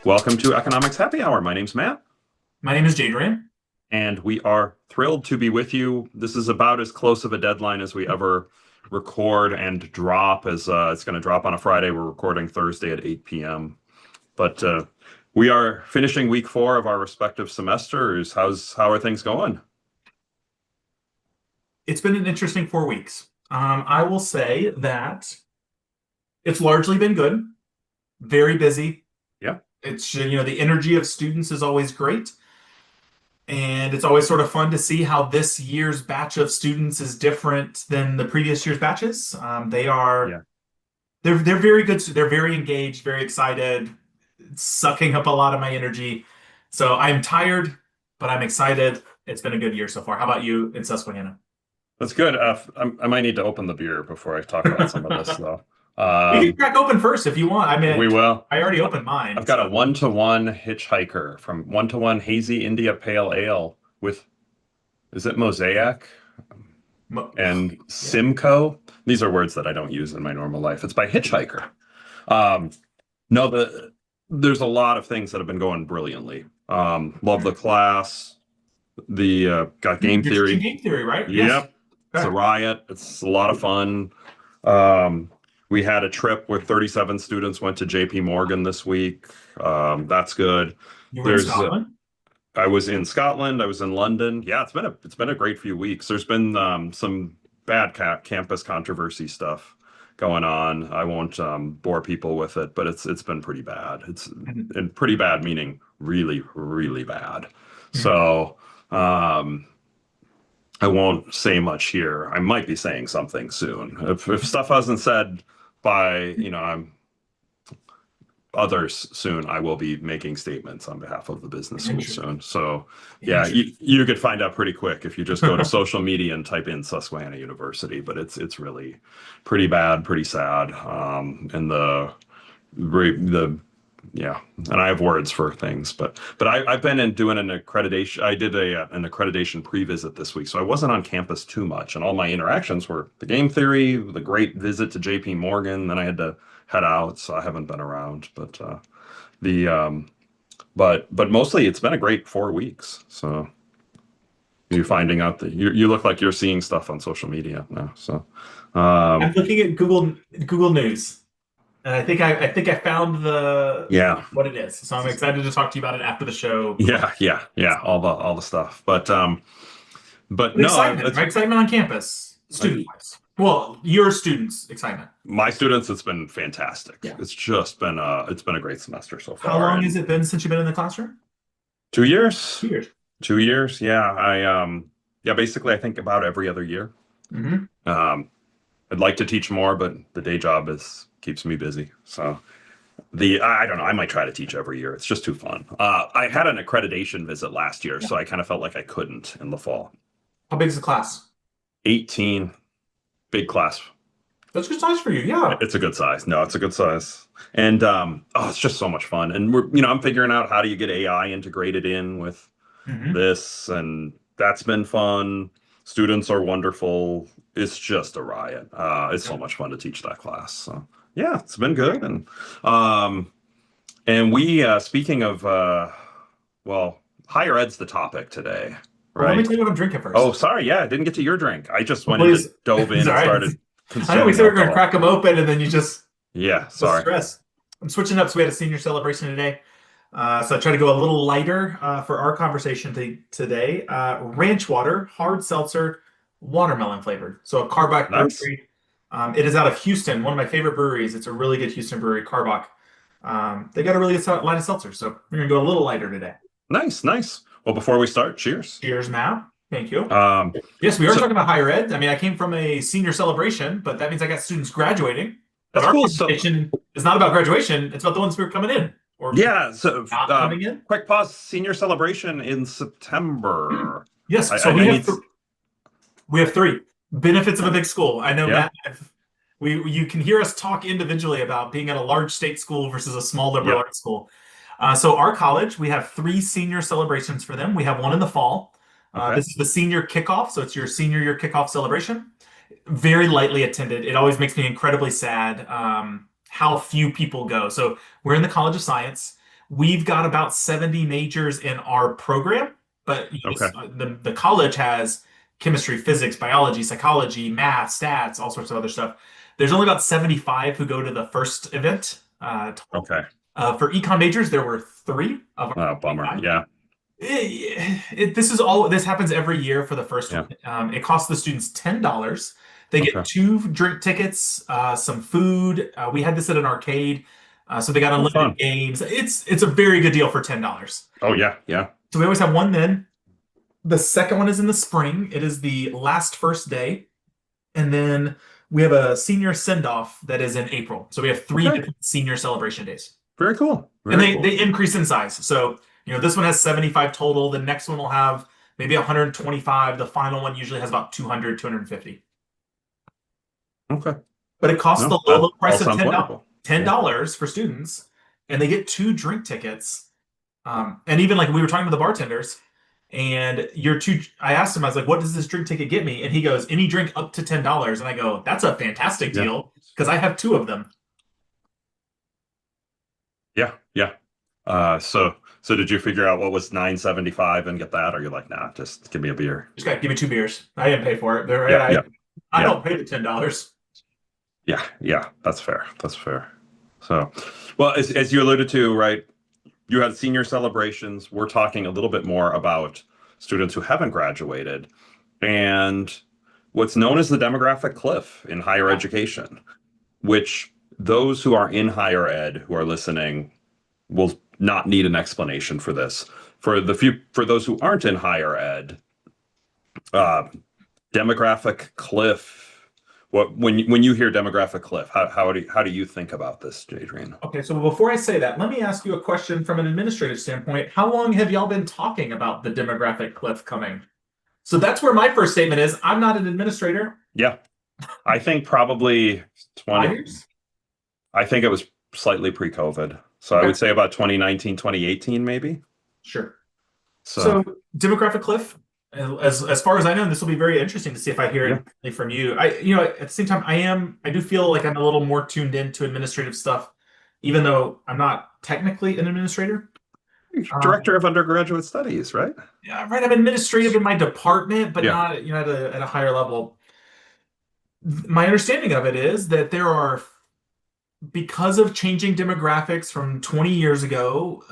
Welcome to Economics Happy Hour. My name's Matt, My name is Jadrian. and we are thrilled to be with you. This is about as close of a deadline as we ever record and drop, as it's going to drop on a Friday. We're recording Thursday at 8 p.m. But we are finishing week 4 of our respective semesters. How are things going? It's been an interesting 4 weeks. I will say that it's largely been good, very busy. Yeah. The energy of students is always great. And it's always sort of fun to see how this year's batch of students is different than the previous year's batches. Yeah. They're very good. They're very engaged, very excited, sucking up a lot of my energy. So I'm tired, but I'm excited. It's been a good year so far. How about you in Susquehanna? That's good. I might need to open the beer before I talk about some of this, though. We can Um, crack open first if you want. I we mean, will. I already opened mine. I've got a So, one-to-one hitchhiker from one-to-one hazy India Pale Ale with, is it Mosaic mo- and yeah. Simcoe? These are words that I don't use in my normal life. It's by Hitchhiker. Um, no, there's a lot of things that have been going brilliantly. Love the class. The got game You're teaching theory. game theory, right? Yes. Yep, it's a Okay. riot. It's a lot of fun. Um, we had a trip where 37 students went to JP Morgan this week. That's good. You were in There's Scotland? I was in Scotland. I was in London. Yeah, it's been a great few weeks. There's been some bad campus controversy stuff going on. I won't bore people with it, but it's been pretty bad. It's Mhm. and pretty bad meaning really, really bad. Mhm. So I won't say much here. I might be saying something soon. If stuff hasn't said by, I'm others soon, I will be making statements on behalf of the business school Interesting. soon. So yeah, Interesting. you could find out pretty quick if you just go to social media and type in Susquehanna University, but it's really pretty bad, pretty sad. And the yeah, and I have words for things, but I've been in doing an accreditation. I did an accreditation pre-visit this week, so I wasn't on campus too much, and all my interactions were the game theory, the great visit to JP Morgan. Then I had to head out, so I haven't been around. The but mostly it's been a great 4 weeks. So you finding out that you look like you're seeing stuff on social media now. So I'm um, looking at Google News, and I think I found the yeah, what it is. So I'm excited to talk to you about it after the show. yeah, all the stuff. But But no, excitement, it's right? Excitement on campus, I, student-wise. Well, your students' excitement. my students. It's been fantastic. Yeah. It's been a great semester so How far. long has And it been since you've been in the classroom? 2 years, 2 years. 2 years. Yeah, yeah, basically I think about every other year. Hmm. Um, I'd like to teach more, but the day job is keeps me busy. So I don't know. I might try to teach every year. It's just too fun. I had an accreditation visit last year, Yeah. so I kind of felt like I couldn't in the fall. How big is the class? 18, big class. That's good size for you. Yeah. It's a good size. No, it's a good size. And it's just so much fun. And I'm figuring out how do you get AI integrated in with Hmm. this, and that's been fun. Students are wonderful. It's just a riot. It's so much fun to teach that class. So yeah, it's been good. Um, and we speaking of well, higher ed's the topic today, Well, let me right? tell you what I'm drinking Oh, first. sorry. Yeah, I didn't get to your drink. I just Oh, went into please. dove It's in all and right. started I know we consuming said we are going to alcohol. crack them open and then you just Yeah, the sorry. stress. I'm switching up. So we had a senior celebration today. So I try to go a little lighter for our conversation today. Ranch water, hard seltzer, watermelon flavored. So a Carbach Nice. brewery. It is out of Houston, one of my favorite breweries. It's a really good Houston brewery, Carbach. They got a really good line of seltzer. So we're going to go a little lighter today. Nice, nice. Well, before we start, cheers. Cheers, Matt. Thank you. Um, Yes, we are so talking about higher ed. I mean, I came from a senior celebration, but that means I got students graduating. But that's our cool. So conversation is not about graduation. It's about the ones who are coming in or yeah, so not coming in. quick pause. Senior celebration in September. I, Yes, I, so I need. we have three benefits of a big school. I know, Yeah. Matt. You can hear us talk individually about being at a large state school versus a small liberal Yep. arts school. So our college, we have three senior celebrations for them. We have one in the fall. Okay. This is the senior kickoff, so it's your senior year kickoff celebration. Very lightly attended. It always makes me incredibly sad how few people go. So we're in the College of Science. We've got about 70 majors in our program, but Okay. the college has chemistry, physics, biology, psychology, math, stats, all sorts of other stuff. There's only about 75 who go to the first event. Total. Okay. For econ majors, there were three of our Bummer. 25. Yeah. This happens every year for the first Yeah. one. It costs the students $10. They get Okay. 2 drink tickets, some food. We had this at an arcade, so they got Oh, unlimited fun. games. It's a very good deal for $10. Oh, yeah. Yeah. So we always have one then. The second one is in the spring. It is the last first day, and then we have a senior send-off that is in April. So we have three Okay. different senior celebration days. Very cool. And Very cool. they increase in size. So, this one has 75 total. The next one will have maybe 125. The final one usually has about 200, 250. Okay. But it costs No, the low, that low price all of sounds wonderful. $10 for students, and they get 2 drink tickets. And even like we were talking to the bartenders, and I asked him, I was like, what does this drink ticket get me? And he goes, any drink up to $10. And I go, that's a fantastic Yeah. deal because I have 2 of them. Yeah. Yeah. So did you figure out what was $9.75 and get that, or you're like, nah, just give me a beer? Just got to give me 2 beers. I didn't pay for it. Yeah. Yeah. I Yeah. don't pay the $10. Yeah. Yeah. That's fair. That's fair. So, well, as you alluded to, right? You had senior celebrations. We're talking a little bit more about students who haven't graduated and what's known as the demographic cliff in higher education, which those who are in higher ed who are listening will not need an explanation for this. For those who aren't in higher ed, demographic cliff. When you hear demographic cliff, how do you think about this, Jadrian? Okay, so before I say that, let me ask you a question from an administrative standpoint. How long have y'all been talking about the demographic cliff coming? So that's where my first statement is. I'm not an administrator. Yeah, I think probably 20. 5 years? I think it was slightly pre-COVID. So I Okay. would say about 2019, 2018, maybe. Sure. So So demographic cliff, as far as I know, and this will be very interesting to see if I hear it from you. At the same time, I do feel like I'm a little more tuned into administrative stuff, even though I'm not technically an administrator. Director of undergraduate studies, right? Yeah, right. I'm administrative in my department, but Yeah. not at a higher level. My understanding of it is that because of changing demographics from 20 years ago,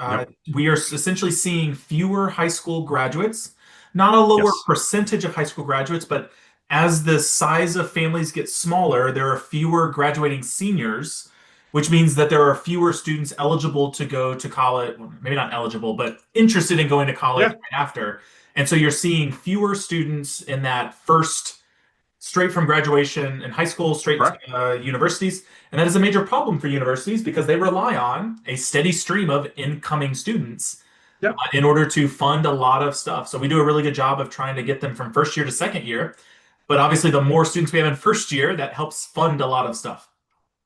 we are essentially seeing fewer high school graduates, not a lower Yes. percentage of high school graduates, but as the size of families get smaller, there are fewer graduating seniors, which means that there are fewer students eligible to go to college, well, maybe not eligible, but interested in going to college right after. And so you're seeing fewer students in that first straight from graduation in high school, straight to universities. And that is a major problem for universities because they rely on a steady stream of incoming students in order to fund a lot of stuff. So we do a really good job of trying to get them from first year to second year. But obviously, the more students we have in first year, that helps fund a lot of stuff.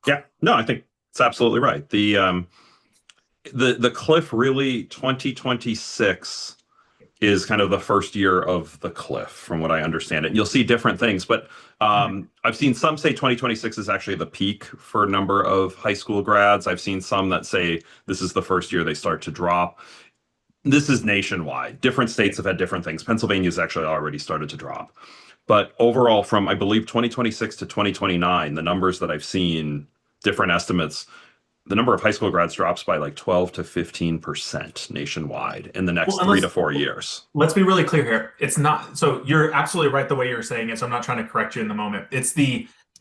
Yeah, no, I think it's absolutely right. The cliff really 2026 is kind of the first year of the cliff, from what I understand it. And you'll see different things, but I've seen some say 2026 is actually the peak for a number of high school grads. I've seen some that say this is the first year they start to drop. This is nationwide. Different states have had different things. Pennsylvania's actually already started to drop. But overall, from I believe 2026 to 2029, the numbers that I've seen, different estimates, the number of high school grads drops by like 12 to 15% nationwide in the next 3 to 4 years. Let's be really clear here. It's not, so you're absolutely right the way you're saying it. So I'm not trying to correct you in the moment.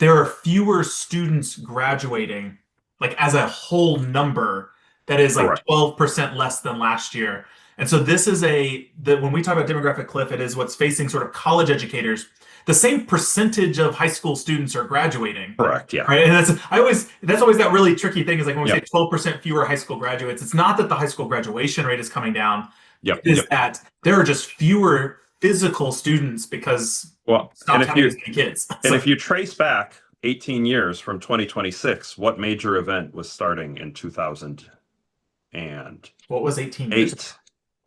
There are fewer students graduating, like as a whole number, that is like 12% less than last year. And so this is when we talk about demographic cliff, it is what's facing sort of college educators. The same percentage of high school students are graduating. Correct. Yeah. Right. And that's always that really tricky thing is like when we say 12% fewer high school graduates, it's not that the high school graduation rate is coming down. It is that there are just fewer physical students because and if you kids. And if you trace back 18 years from 2026, what major event was starting in 2000? And what was 18 years?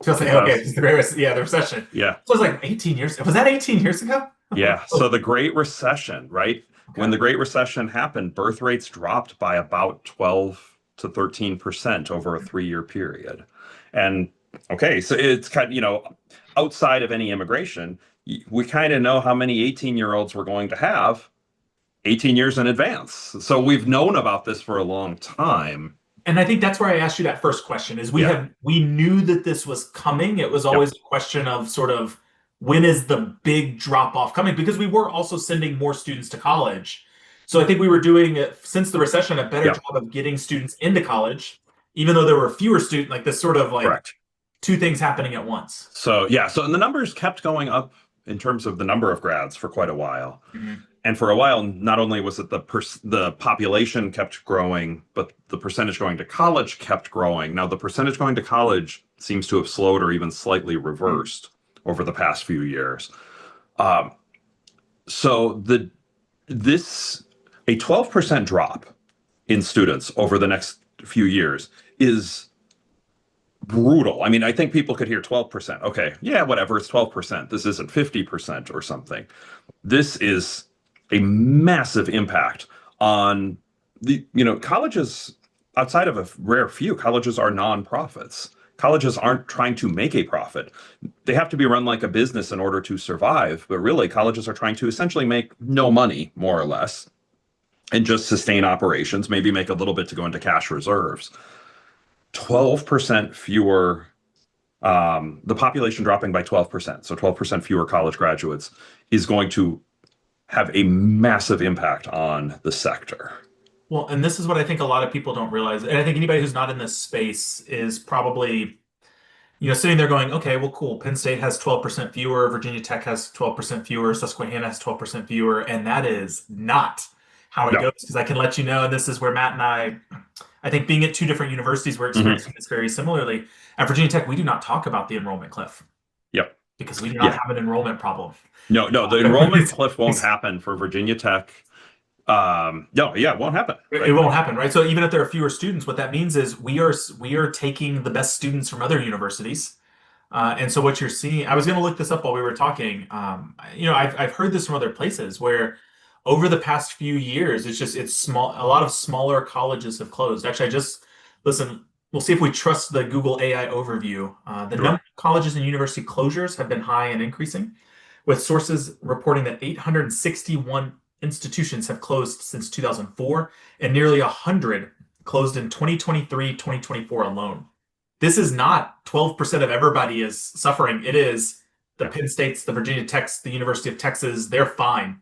Okay, the recession. Yeah. So it was like 18 years. Was that 18 years ago? Yeah. So the Great Recession, right? Okay. When the Great Recession happened, birth rates dropped by about 12 to 13% over a 3-year period. And okay, so it's kind of, outside of any immigration, we kind of know how many 18-year-olds we're going to have 18 years in advance. So we've known about this for a long time. And I think that's where I asked you that first question is Yeah. we knew that this was coming. It was Yep. always a question of sort of when is the big drop off coming? Because we were also sending more students to college. So I think we were doing since the recession a better Yep. job of getting students into college, even though there were fewer students, like this sort of like Correct. two things happening at once. So yeah, so and the numbers kept going up in terms of the number of grads for quite a while. Mhm. And for a while, not only was it the population kept growing, but the percentage going to college kept growing. Now, the percentage going to college seems to have slowed or even slightly reversed over the past few years. Um, so this a 12% drop in students over the next few years is brutal. I mean, I think people could hear 12%. Okay, yeah, whatever, it's 12%. This isn't 50% or something. This is a massive impact on colleges. Outside of a rare few, colleges are nonprofits. Colleges aren't trying to make a profit. They have to be run like a business in order to survive, but really colleges are trying to essentially make no money, more or less, and just sustain operations, maybe make a little bit to go into cash reserves. 12% fewer, the population dropping by 12%, so 12% fewer college graduates is going to have a massive impact on the sector. Well, and this is what I think a lot of people don't realize. And I think anybody who's not in this space is probably, sitting there going, okay, well, cool. Penn State has 12% fewer, Virginia Tech has 12% fewer, Susquehanna has 12% fewer, and that is not how it No. goes. Because I can let you know, and this is where Matt and I think being at two different universities, we're Mm-hmm. experiencing this very similarly. At Virginia Tech, we do not talk about the enrollment cliff Yep. because we do not Yeah. have an enrollment problem. No, the enrollment cliff won't happen for Virginia Tech. No, yeah, it won't happen. It Right? won't happen, right? So even if there are fewer students, what that means is we are taking the best students from other universities. And so what you're seeing, I was going to look this up while we were talking. I've heard this from other places where over the past few years, it's small. A lot of smaller colleges have closed. Actually, I just listen. We'll see if we trust the Google AI overview. The number Sure. of colleges and university closures have been high and increasing, with sources reporting that 861 institutions have closed since 2004, and nearly 100 closed in 2023, 2024 alone. This is not 12% of everybody is suffering. It is the Yeah. Penn States, the Virginia Techs, the University of Texas, they're fine.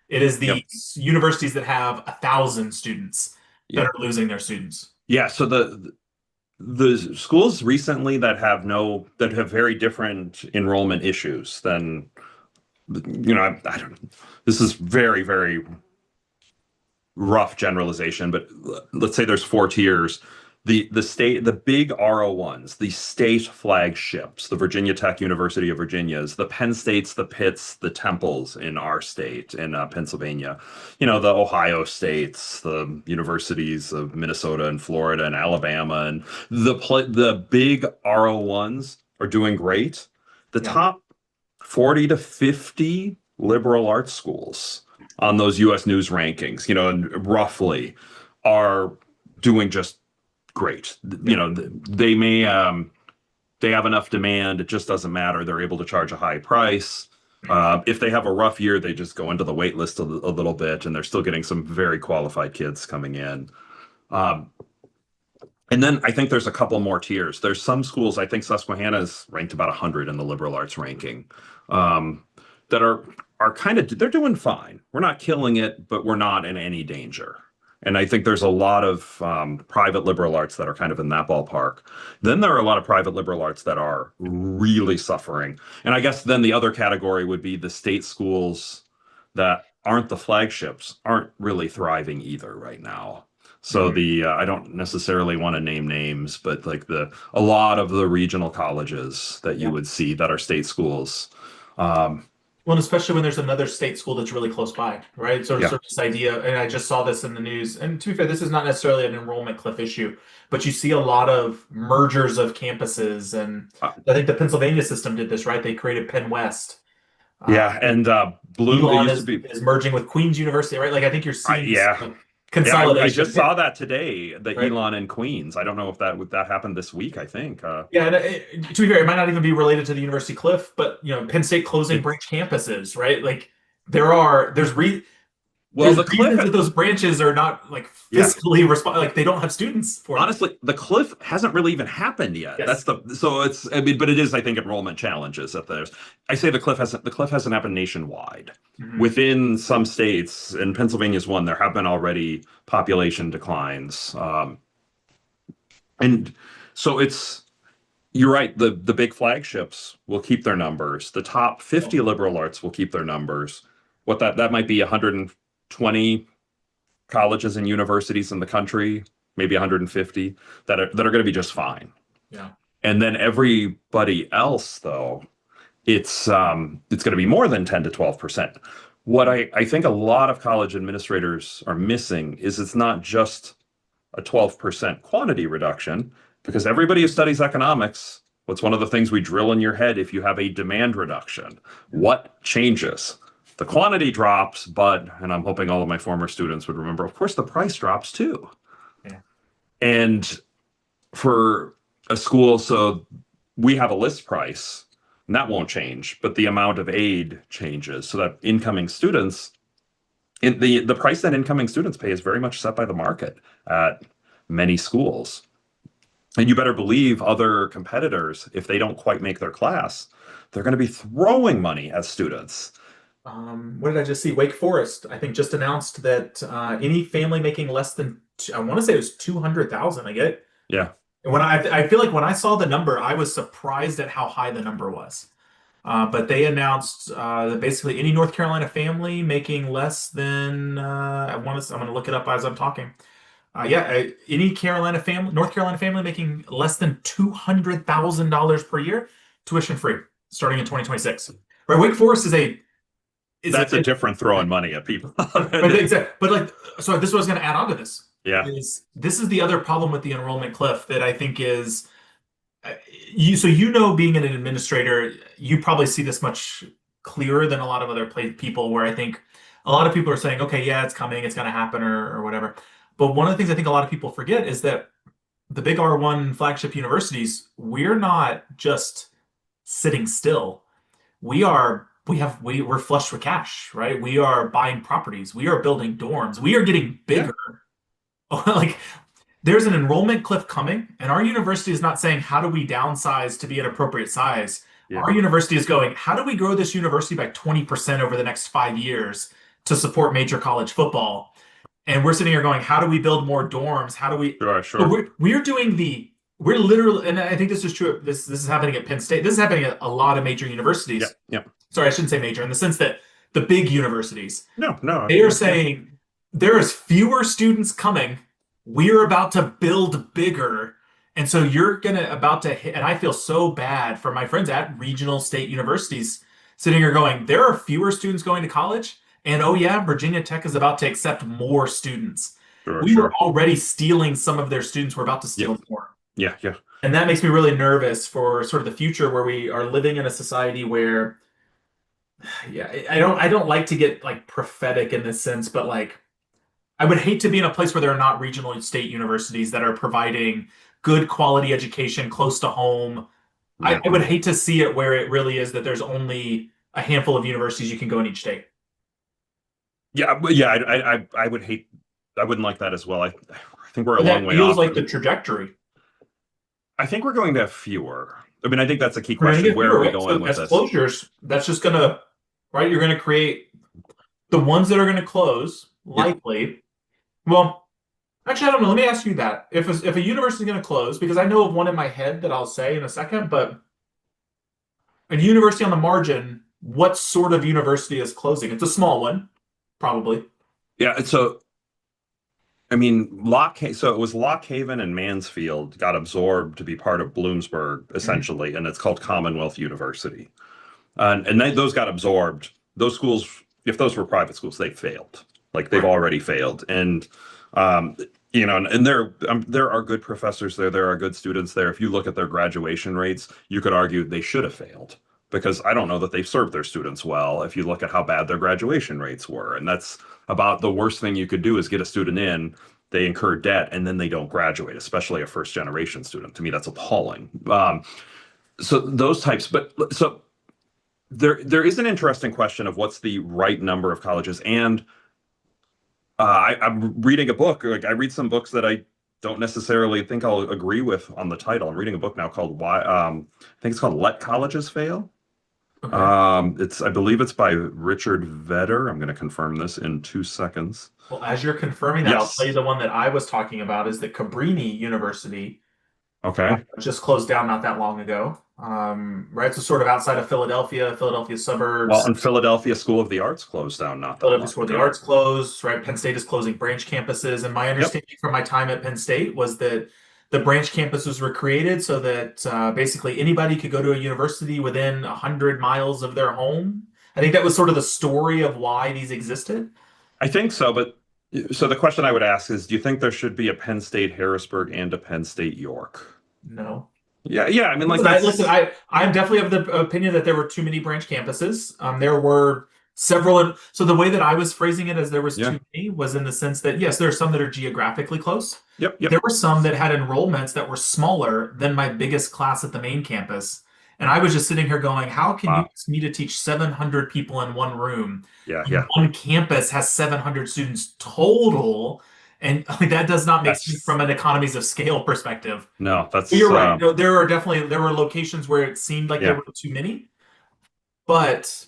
It is Yep. the universities that have 1,000 students that Yeah. are losing their students. Yeah. So the schools recently that have very different enrollment issues than I don't. This is very, very rough generalization, but let's say there's 4 tiers. The big RO1s, the state flagships, the Virginia Tech, University of Virginia's, the Penn States, the Pitts, the Temples in our state, in Pennsylvania, the Ohio States, the universities of Minnesota and Florida and Alabama, and the big RO1s are doing great. The Yeah. top 40 to 50 liberal arts schools on those US News rankings, roughly are doing just great. They may they have enough demand, it just doesn't matter. They're able to charge a high price. If they have a rough year, they just go into the wait list a little bit, and they're still getting some very qualified kids coming in. And then I think there's a couple more tiers. There's some schools, I think Susquehanna is ranked about 100 in the liberal arts ranking, that are kind of, they're doing fine. We're not killing it, but we're not in any danger. And I think there's a lot of private liberal arts that are kind of in that ballpark. Then there are a lot of private liberal arts that are really suffering. And I guess then the other category would be the state schools that aren't the flagships, aren't really thriving either right now. So I don't necessarily want to name names, but like a lot of the regional colleges that you would see that are state schools. Well, and especially when there's another state school that's really close by, right? Sort of this idea, and I just saw this in the news. And to be fair, this is not necessarily an enrollment cliff issue, but you see a lot of mergers of campuses, and I think the Pennsylvania system did this, right? They created Penn West. And Bloom Elon used to be is merging with Queen's University, right? Like I think you're seeing yeah. like, Yeah, I consolidation, just saw that today, the right? Elon and Queens. I don't know if that happened this week, I think. Yeah, and to be fair, it might not even be related to the University Cliff, but Penn State closing It, branch campuses, right? Like well, there's the Cliff, reasons that those branches are not like yeah. fiscally like they don't have students for them. Honestly, the cliff hasn't really even happened yet. Yes. So it's, I mean, but it is, I think, enrollment challenges that there's. I say the cliff hasn't happened nationwide. Mhm. Within some states, and Pennsylvania's one, there have been already population declines. And so you're right, the big flagships will keep their numbers. The top 50 liberal arts will keep their numbers. What that might be 120 colleges and universities in the country, maybe 150 that are going to be just fine. Yeah. And then everybody else, though, it's going to be more than 10 to 12%. What I think a lot of college administrators are missing is it's not just a 12% quantity reduction, because everybody who studies economics, what's one of the things we drill in your head if you have a demand reduction? What changes? The quantity drops, but, and I'm hoping all of my former students would remember, of course, the price drops too. Yeah. And for a school, so we have a list price, and that won't change, but the amount of aid changes so that incoming students, the price that incoming students pay is very much set by the market at many schools. And you better believe other competitors, if they don't quite make their class, they're going to be throwing money at students. What did I just see? Wake Forest, I think, just announced that any family making less than I want to say it was 200,000. I get. Yeah. And I feel like when I saw the number, I was surprised at how high the number was. But they announced that basically any North Carolina family making less than I'm going to look it up as I'm talking. Any North Carolina family making less than $200,000 per year, tuition free, starting in 2026. Right, Wake Forest That's a different throwing money at people. but like, so this is what I was going to add on to this. Yeah. This is the other problem with the enrollment cliff that I think is being an administrator, you probably see this much clearer than a lot of other people where I think a lot of people are saying, okay, yeah, it's coming, it's going to happen or whatever. But one of the things I think a lot of people forget is that the big R1 flagship universities, we're not just sitting still. We're flushed with cash, right? We are buying properties, we are building dorms, we are getting bigger. Like there's an enrollment cliff coming, and our university is not saying, how do we downsize to be an appropriate size? Yeah. Our university is going, how do we grow this university by 20% over the next 5 years to support major college football? And we're sitting here going, how do we build more dorms? How do we? Sure. So we're literally, and I think this is true. This is happening at Penn State. This is happening at a lot of major universities. Yeah. Sorry, I shouldn't say major in the sense that the big universities. No. They are saying there is fewer students coming. We're about to build bigger. And so you're about to hit, and I feel so bad for my friends at regional state universities sitting here going, there are fewer students going to college. And oh yeah, Virginia Tech is about to accept more students. We were already stealing some of their students. We're about to steal more. Yeah. And that makes me really nervous for sort of the future where we are living in a society where, yeah, I don't like to get like prophetic in this sense, but like I would hate to be in a place where there are not regional state universities that are providing good quality education close to home. Yeah. I would hate to see it where it really is that there's only a handful of universities you can go in each state. Yeah. I would hate. I wouldn't like that as well. I think we're a long way off. That feels like the trajectory. I think we're going to have fewer. I mean, I think that's a key question. Where are we going with this? Closures, that's just gonna, right? You're gonna create the ones that are gonna close, likely. Well, actually, I don't know. Let me ask you that. If a university is gonna close, because I know of one in my head that I'll say in a second, but a university on the margin, what sort of university is closing? It's a small one, probably. Yeah, so I mean, so it was Lock Haven and Mansfield got absorbed to be part of Bloomsburg, essentially, and it's called Commonwealth University. And those got absorbed. Those schools, if those were private schools, they failed. Like they've already failed. And and there are good professors there. There are good students there. If you look at their graduation rates, you could argue they should have failed, because I don't know that they've served their students well if you look at how bad their graduation rates were. And that's about the worst thing you could do is get a student in, they incur debt, and then they don't graduate, especially a first generation student. To me, that's appalling. So those types, but so there is an interesting question of what's the right number of colleges. And I'm reading a book. Like I read some books that I don't necessarily think I'll agree with on the title. I'm reading a book now called Why. I think it's called Let Colleges Fail. Okay. I believe it's by Richard Vedder. I'm going to confirm this in 2 seconds. Well, as you're confirming that, I'll tell you Yes. the one that I was talking about is the Cabrini University. Okay. Just closed down not that long ago. Right, so sort of outside of Philadelphia, Philadelphia Well, suburbs. and Philadelphia School of the Arts closed down not that Philadelphia long School of the ago. Arts closed, right? Penn State is closing branch campuses. And my Yep. understanding from my time at Penn State was that the branch campuses were created so that basically anybody could go to a university within 100 miles of their home. I think that was sort of the story of why these existed. I think so, but so the question I would ask is, do you think there should be a Penn State Harrisburg and a Penn State York? No. Yeah, yeah. I mean, like Listen, that's I'm definitely of the opinion that there were too many branch campuses. There were several. So the way that I was phrasing it as there was yeah. too many was in the sense that yes, there are some that are geographically close. Yep, yep. There were some that had enrollments that were smaller than my biggest class at the main campus. And I was just sitting here going, how can you Wow. ask me to teach 700 people in one room? Yeah, When yeah. one campus has 700 students total. And like, that does not make sense That's from an economies of scale perspective. no, You're that's right. No, there were locations where it seemed like there yeah. were too many, but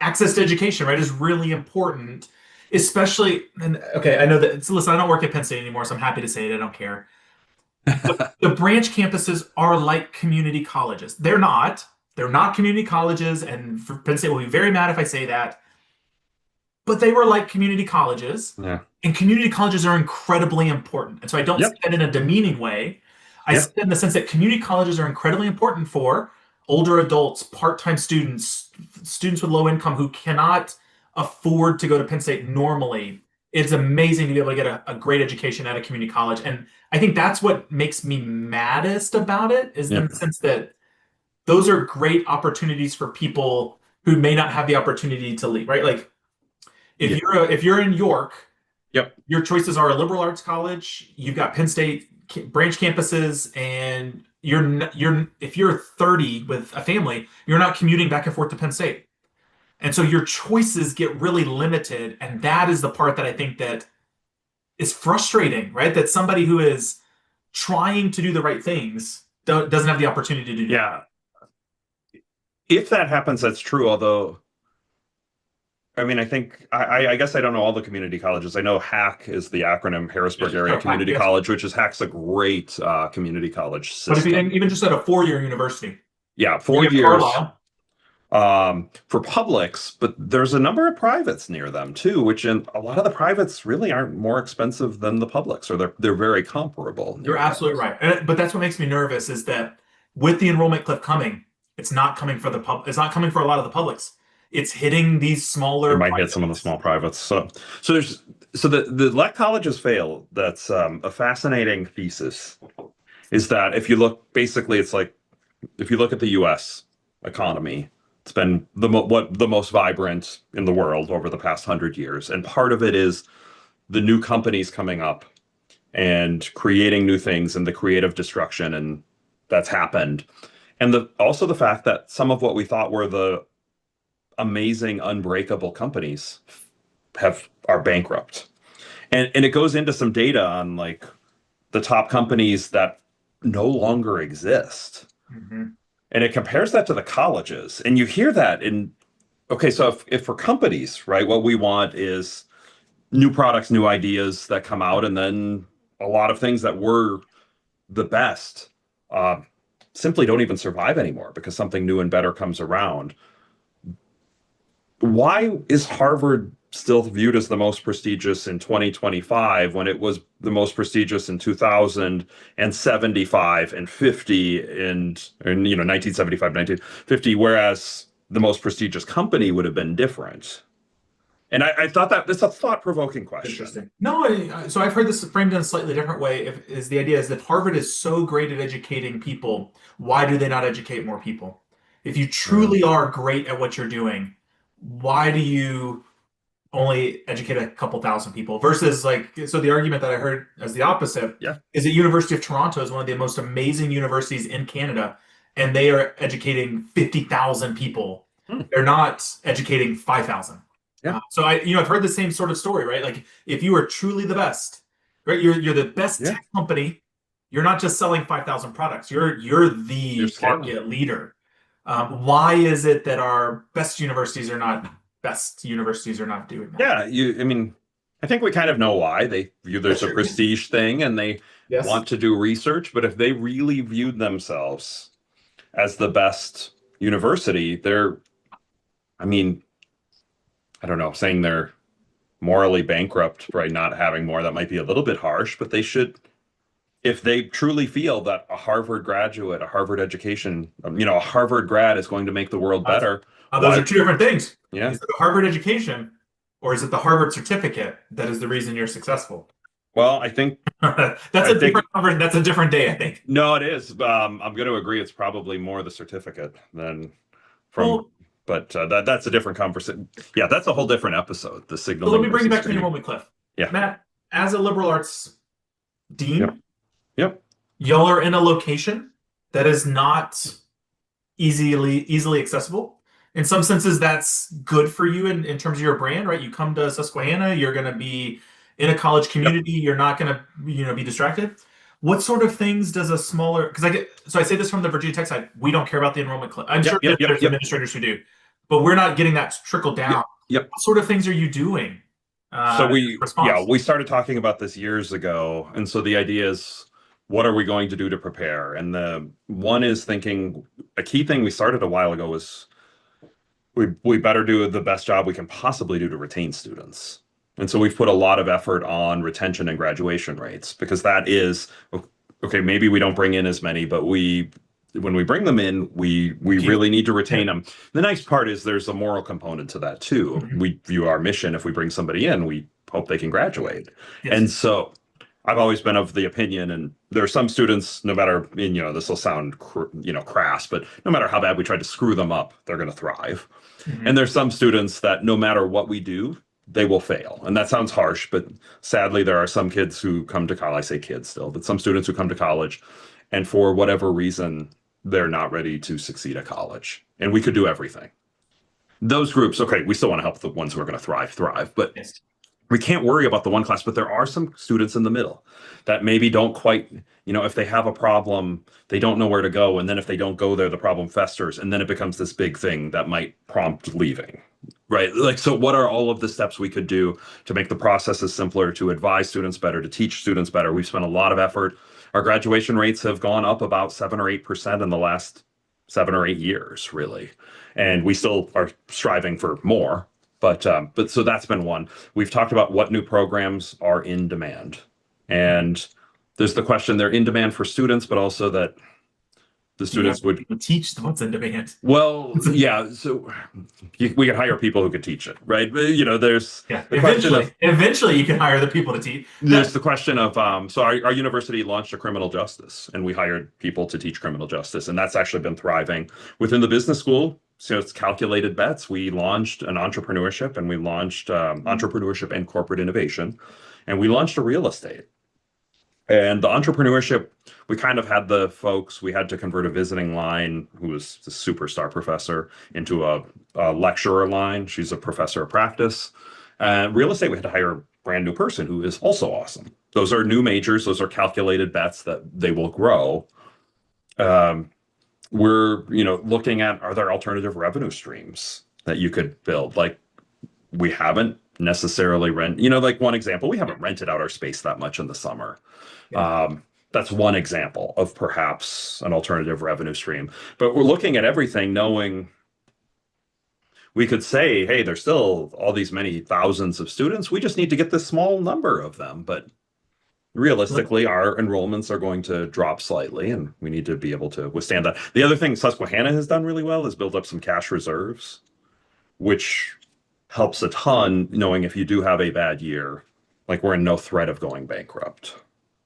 access to education, right, is really important, especially. And okay, I know that. So listen, I don't work at Penn State anymore, so I'm happy to say it. I don't care. The branch campuses are like community colleges. They're not. They're not community colleges, and for Penn State will be very mad if I say that. But they were like community colleges, Yeah. and community colleges are incredibly important. And so I don't say Yep. that in a demeaning way. I say Yep. that in the sense that community colleges are incredibly important for older adults, part-time students, students with low income who cannot afford to go to Penn State normally. It's amazing to be able to get a great education at a community college. And I think that's what makes me maddest about it, is in Yep. the sense that those are great opportunities for people who may not have the opportunity to leave, right? Like Yeah. if you're in York, Yep. your choices are a liberal arts college. You've got Penn State branch campuses, and you're if you're 30 with a family, you're not commuting back and forth to Penn State, and so your choices get really limited, and that is the part that I think that is frustrating, right? That somebody who is trying to do the right things doesn't have the opportunity to do that. Yeah. If that happens, that's true. Although, I mean, I think I guess I don't know all the community colleges. I know HAC is the acronym Harrisburg Yes, Area sure, Community yes. College, which is HAC's a great community college But if you system. even just at a 4-year university, Yeah, you 4 years. Carlisle. For publics, but there's a number of privates near them too, which in a lot of the privates really aren't more expensive than the publics, or they're very comparable. You're absolutely right. But that's what makes me nervous is that with the enrollment cliff coming, it's not coming for the it's not coming for a lot of the publics. It's hitting these smaller It might hit some of the privates. small privates. So the let colleges fail. That's a fascinating thesis. Is that if you look basically, it's like if you look at the U.S. economy, it's been the most vibrant in the world over the past 100 years, and part of it is the new companies coming up and creating new things and the creative destruction, and that's happened. And also the fact that some of what we thought were the amazing, unbreakable companies are bankrupt. And it goes into some data on like the top companies that no longer exist. Mm-hmm. And it compares that to the colleges. And you hear that in, okay, so if for companies, right, what we want is new products, new ideas that come out, and then a lot of things that were the best uh, simply don't even survive anymore because something new and better comes around. Why is Harvard still viewed as the most prestigious in 2025 when it was the most prestigious in 2075 and 50 and 1975, 1950, whereas the most prestigious company would have been different? And I thought that it's a thought-provoking question. Interesting. No, so I've heard this framed in a slightly different way. Is the idea is that Harvard is so great at educating people, why do they not educate more people? If you truly are great at what you're doing, why only educate a couple thousand people versus like, so the argument that I heard as the opposite Yeah. is that University of Toronto is one of the most amazing universities in Canada, and they are educating 50,000 people. Hmm. They're not educating 5,000. Yeah. So I've heard the same sort of story, right? Like if you are truly the best, right? You're the best Yeah. tech company. You're not just selling 5,000 products. You're the You're scaling. market leader. Why is it that our best universities are not doing that? Yeah, I mean, I think we kind of know why. They view there's a prestige thing and they Yes. want to do research, but if they really viewed themselves as the best university, I mean, I don't know, saying they're morally bankrupt by not having more, that might be a little bit harsh, but they should, if they truly feel that a Harvard graduate, a Harvard education, a Harvard grad is going to make the world better. Those are two different things. Yeah. Is it the Harvard education or is it the Harvard certificate that is the reason you're successful? Well, I think that's a different day, I think. No, it is. I'm going to agree. It's probably more the certificate than from, but that's a different conversation. Yeah, that's a whole different episode. The signal. So let me bring you back to enrollment cliff. Yeah, Matt, as a liberal arts dean, yep, y'all are in a location that is not easily accessible. In some senses, that's good for you in terms of your brand, right? You come to Susquehanna, you're going to be in a college community. Yep. You're not going to be distracted. What sort of things does a smaller, because I say this from the Virginia Tech side, we don't care about the enrollment cliff. I'm sure there's administrators who do, but we're not getting that trickle down. Yep. What sort of things are you doing? So we started talking about this years ago. And so the idea is, what are we going to do to prepare? And the one is thinking, a key thing we started a while ago was we better do the best job we can possibly do to retain students. And so we've put a lot of effort on retention and graduation rates, because that is, okay, maybe we don't bring in as many, but when we bring them in, we really need to retain them. The nice part is there's a moral component to that too. Mm-hmm. We view our mission, if we bring somebody in, we hope they can graduate. Yes. And so I've always been of the opinion, and there are some students, no matter, this will sound, crass, but no matter how bad we try to screw them up, they're going to thrive. Mm-hmm. And there's some students that no matter what we do, they will fail. And that sounds harsh, but sadly, there are some kids who come to college, I say kids still, but some students who come to college, and for whatever reason, they're not ready to succeed at college. And we could do everything. Those groups, okay, we still want to help the ones who are going to thrive, but yes. We can't worry about the one class. But there are some students in the middle that maybe don't quite, if they have a problem, they don't know where to go. And then if they don't go there, the problem festers. And then it becomes this big thing that might prompt leaving. Right. Like, so what are all of the steps we could do to make the processes simpler, to advise students better, to teach students better? We've spent a lot of effort. Our graduation rates have gone up about 7 or 8% in the last 7 or 8 years, really. And we still are striving for more. But so that's been one. We've talked about what new programs are in demand. And there's the question, they're in demand for students, but also that the students would teach what's in demand. Well, yeah. So we can hire people who can teach it, right? There's eventually you can hire the people to teach. There's the question of so our university launched a criminal justice, and we hired people to teach criminal justice, and that's actually been thriving within the business school. So it's calculated bets. We launched an entrepreneurship, and we launched entrepreneurship and corporate innovation, and we launched a real estate. And the entrepreneurship, we kind of had the folks, we had to convert a visiting line who was the superstar professor into a lecturer line. She's a professor of practice. Real estate, we had to hire a brand new person who is also awesome. Those are new majors. Those are calculated bets that they will grow. We're, looking at, are there alternative revenue streams that you could build? Like, we haven't necessarily like one example, we haven't rented out our space that much in the summer. Yeah. That's one example of perhaps an alternative revenue stream. But we're looking at everything knowing we could say, hey, there's still all these many thousands of students. We just need to get this small number of them. But realistically, our enrollments are going to drop slightly, and we need to be able to withstand that. The other thing Susquehanna has done really well is build up some cash reserves, which helps a ton, knowing if you do have a bad year, like we're in no threat of going bankrupt.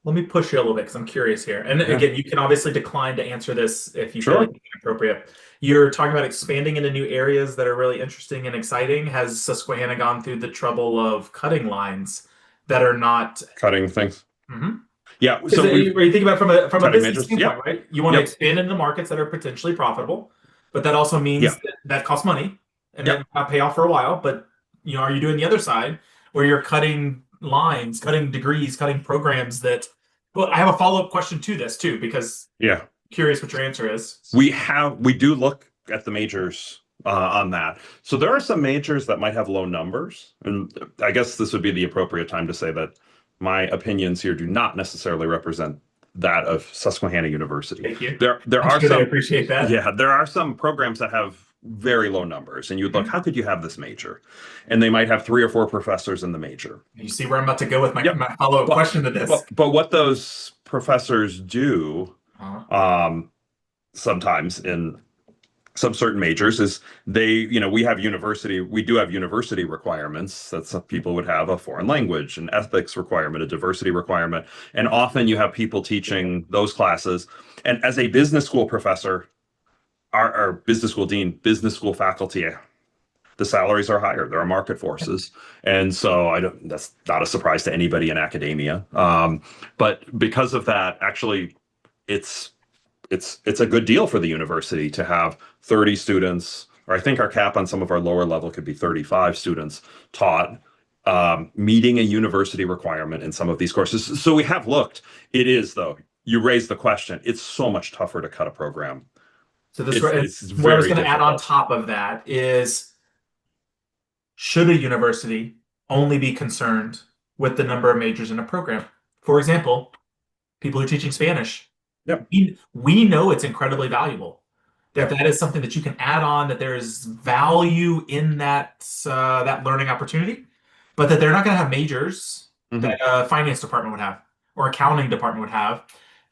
Let me push you a little bit because I'm curious here. And Yeah, again, you can obviously decline to answer this if you feel like sure. it's inappropriate. You're talking about expanding into new areas that are really interesting and exciting. Has Susquehanna gone through the trouble of cutting lines that are not? Cutting things. Mhm. Yeah, Because so we've you think about it from a cutting business majors. standpoint, Yep, right? You want to yep, expand into markets that are potentially profitable, but that also yeah, means that that costs money and yep. then not pay off for a while. But are you doing the other side where you're cutting lines, cutting degrees, cutting programs that? Well, I have a follow-up question to this too, because Yeah. I'm curious what your answer is. We do look at the majors on that. So there are some majors that might have low numbers, and I guess this would be the appropriate time to say that my opinions here do not necessarily represent that of Susquehanna University. Thank you. There I'm are sure they some, appreciate that. yeah, there are some programs that have very low numbers, and you'd look, Mhm. how could you have this major? And they might have three or four professors in the major. You see where I'm about to go with Yep. my follow-up But question to this. but what those professors do Uh, um, sometimes in some certain majors is we do have university requirements that some people would have a foreign language, an ethics requirement, a diversity requirement, and often you have people teaching those classes. And as a business school professor, our business school dean, business school faculty, the salaries are higher. There are market forces, and so I don't. That's not a surprise to anybody in academia. But because of that, actually, it's it's a good deal for the university to have 30 students, or I think our cap on some of our lower level could be 35 students taught, meeting a university requirement in some of these courses. So we have looked. It is, though, you raised the question, it's so much tougher to cut a program. so this It's where I was very going to add on difficult. top of that is, should a university only be concerned with the number of majors in a program? For example, people who are teaching Spanish. Yep. We know it's incredibly valuable. That Yep. that is something that you can add on, that there is value in that learning opportunity, but that they're not going to have majors that Hmm. a finance department would have or accounting department would have.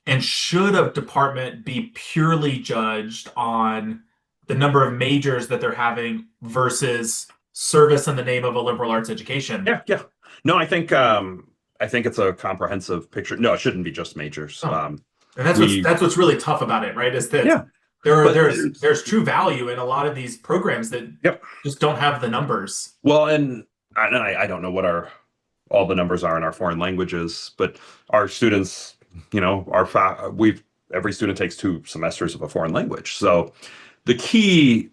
And should a department be purely judged on the number of majors that they're having versus service in the name of a liberal arts education? Yeah, yeah. No, I think it's a comprehensive picture. No, it shouldn't be just majors. Oh, and that's We what's really tough about it, right? Is that Yeah, but there's true value in a lot of these programs that yep. just don't have the numbers. Well, and I don't know what our all the numbers are in our foreign languages, but our students, we've every student takes 2 semesters of a foreign language. So the key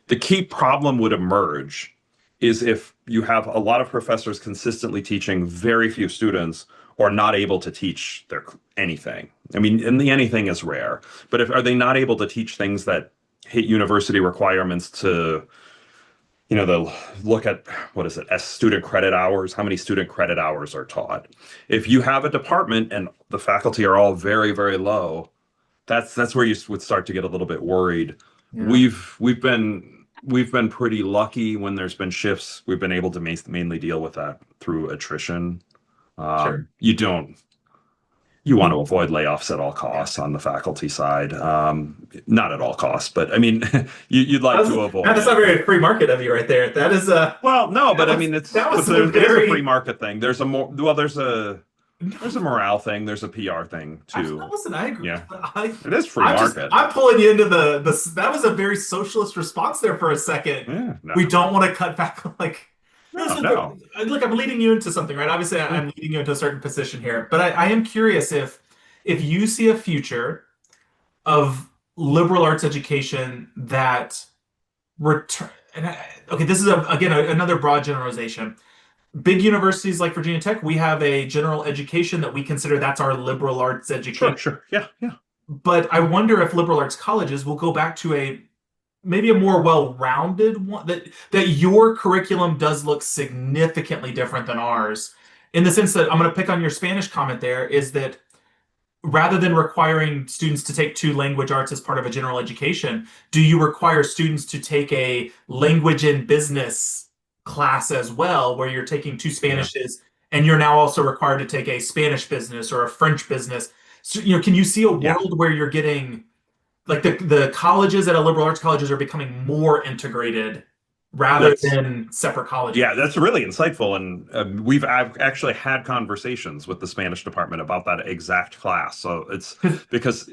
the key problem would emerge is if you have a lot of professors consistently teaching very few students or not able to teach their anything. I mean, and the anything is rare, but if are they not able to teach things that hit university requirements to they'll look at what is it as student credit hours, how many student credit hours are taught. If you have a department and the faculty are all very, very low, that's where you would start to get a little bit worried. Yeah, We've been pretty lucky when there's been shifts. We've been able to mainly deal with that through attrition. sure. You want to avoid layoffs at all costs on the faculty side. Not at all costs, but I mean, you'd like to avoid That's not it. very free market of you right there. That is Well, no, but I that mean, was it is a free very. market thing. There's a morale thing. There's a PR thing too. Listen, I agree. Yeah, I, it is free market. I'm pulling you into the. That was a very socialist response there for a second. Yeah, no, We don't want to cut back. Like, no. look, I'm leading you into something, right? Obviously, I'm leading you into a certain position here, but I am curious if you see a future of liberal arts education that return. Okay, this is again another broad generalization. Big universities like Virginia Tech, we have a general education that we consider that's our liberal arts Sure, education. sure. Yeah, yeah. But I wonder if liberal arts colleges will go back to a maybe a more well-rounded one, that your curriculum does look significantly different than ours, in the sense that I'm going to pick on your Spanish comment there, is that rather than requiring students to take 2 language arts as part of a general education, do you require students to take a language and business class as well, where you're taking 2 Spanishes and you're now also required to take a Spanish business or a French business? So, can you see a Yeah. world where you're getting like the colleges at a liberal arts colleges are becoming more integrated rather That's than separate colleges. Yeah, that's really insightful, and I've actually had conversations with the Spanish department about that exact class. So it's because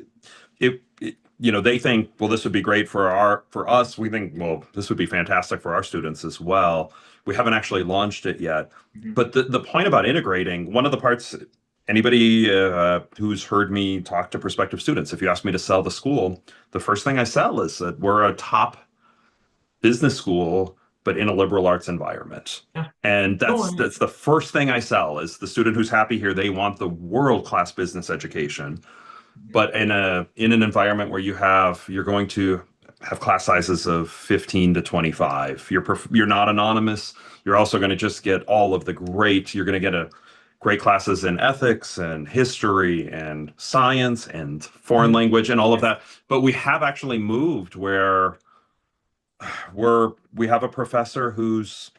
they think, well, this would be great for us. We think, well, this would be fantastic for our students as well. We haven't actually launched it yet, Mhm. but the point about integrating, one of the parts, anybody who's heard me talk to prospective students, if you ask me to sell the school, the first thing I sell is that we're a top business school, but in a liberal arts environment. Yeah. And No, that's the first thing I sell is the student who's happy here. They want the world-class business education, but in an environment where you're going to have class sizes of 15 to 25. You're not anonymous. You're also going to just get all of the great. You're going to get a great classes in ethics and history and science and foreign language and all of that. But we have actually moved where we have a professor who's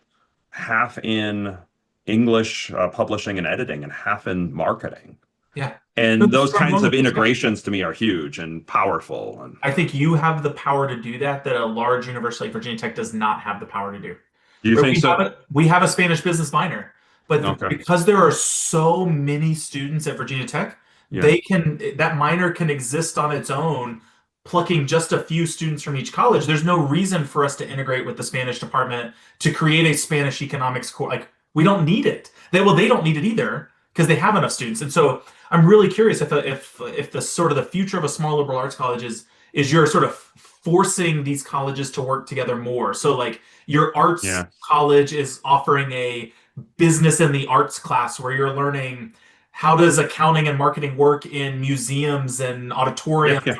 half in English publishing and editing and half in marketing. yeah. No, And this those is where I'm kinds going of with this. integrations to me are huge and powerful. And I think you have the power to do that a large university like Virginia Tech does not have the power to do. do you Right, think so? we have a Spanish business minor, but Okay. because there are so many students at Virginia Tech, Yeah. that minor can exist on its own, plucking just a few students from each college. There's no reason for us to integrate with the Spanish department to create a Spanish economics course. Like we don't need it. They don't need it either because they have enough students. And so I'm really curious if the sort of the future of a small liberal arts college is you're sort of forcing these colleges to work together more. So like your arts Yeah. college is offering a business in the arts class where you're learning how does accounting and marketing work in museums and Yeah. auditoriums. Yeah.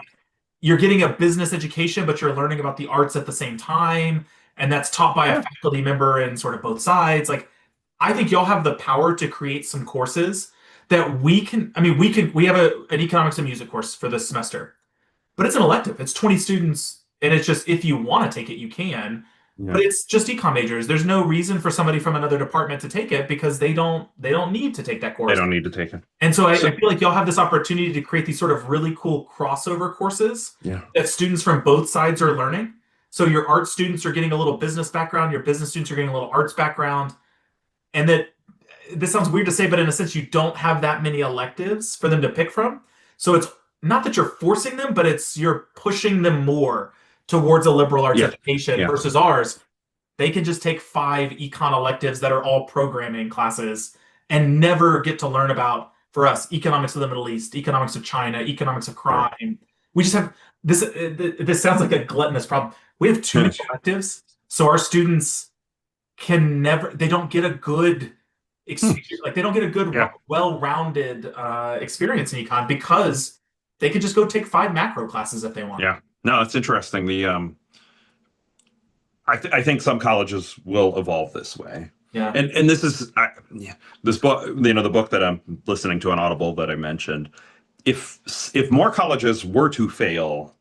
You're getting a business education, but you're learning about the arts at the same time, and that's taught by a Yeah. faculty member in sort of both sides. Like I think y'all have the power to create some courses that we can. I mean, we have an economics and music course for this semester, but it's an elective. It's 20 students, and it's just if you want to take it, you can. Yeah. But it's just econ majors. There's no reason for somebody from another department to take it because they don't need to take that They course. don't need to take it. And so I So feel like y'all have this opportunity to create these sort of really cool crossover courses yeah. that students from both sides are learning. So your art students are getting a little business background, your business students are getting a little arts background, and that this sounds weird to say, but in a sense, you don't have that many electives for them to pick from. So it's not that you're forcing them, but it's you're pushing them more towards a liberal arts Yeah. education Yeah. versus ours. They can just take 5 econ electives that are all programming classes and never get to learn about, for us, economics of the Middle East, economics of China, economics of Right. crime. We just have this. This sounds like a gluttonous problem. We have too many electives, so our students can never. They don't get a good experience. Like they don't get a good, Yeah. well-rounded experience in econ because they could just go take 5 macro classes if they want. Yeah. No, it's interesting. I think some colleges will evolve this way. Yeah. And this is this book, the book that I'm listening to on Audible that I mentioned. If more colleges were to fail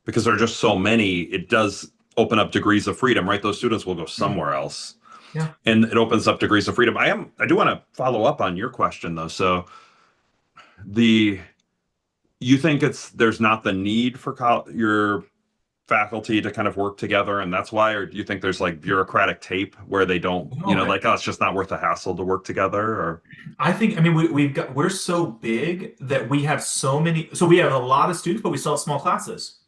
because there are just so many, it does open up degrees of freedom, right? Those students will go somewhere else. Yeah. And it opens up degrees of freedom. I do want to follow up on your question though. So you think there's not the need for your faculty to kind of work together, and that's why, or do you think there's like bureaucratic tape where they don't, like, oh, it's just not worth the hassle to work together? Or I think, I mean, we're so big that we have so many, so we have a lot of students, but we still have small classes.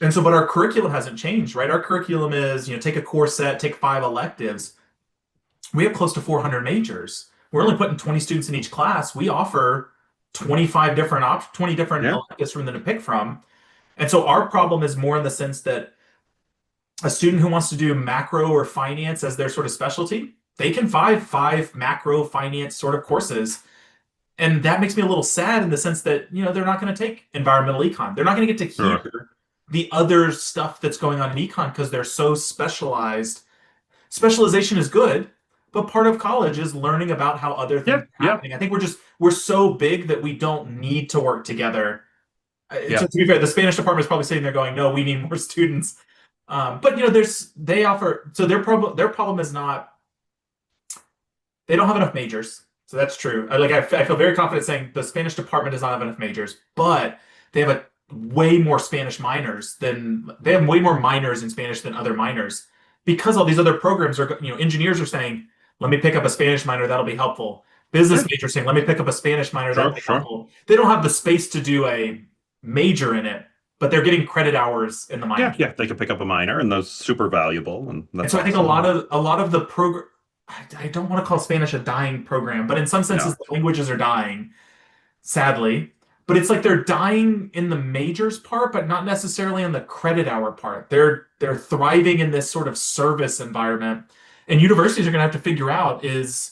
And so, but our curriculum hasn't changed, right? Our curriculum is, take a course set, take 5 electives. We have close to 400 majors. We're only putting 20 students in each class. We offer 20 different Yeah. electives for them to pick from. And so our problem is more in the sense that a student who wants to do macro or finance as their sort of specialty, they can five macro finance sort of courses. And that makes me a little sad in the sense that, they're not going to take environmental econ. They're not going to get to hear Sure. the other stuff that's going on in econ because they're so specialized. Specialization is good, but part of college is learning about how other things are happening. I think we're so big that we don't need to work together. Yeah. To be fair, the Spanish department is probably sitting there going, "No, we need more students." But they offer. So their problem is not they don't have enough majors. So that's true. I feel very confident saying the Spanish department does not have enough majors, but they have way more minors in Spanish than other minors. because all these other programs are, engineers are saying, let me pick up a Spanish minor, that'll be helpful. Business Yeah, major saying, let me pick up a Spanish minor, that'll sure, be sure. helpful. They don't have the space to do a major in it, but they're getting credit hours in the Yeah, minor. yeah, they can pick up a minor, and those super valuable, and And that's so I think awesome. a lot of the program, I don't want to call Spanish a dying program, but in some senses, No, the languages are dying, sadly. But it's like they're dying in the majors part, but not necessarily in the credit hour part. They're thriving in this sort of service environment. And universities are going to have to figure out is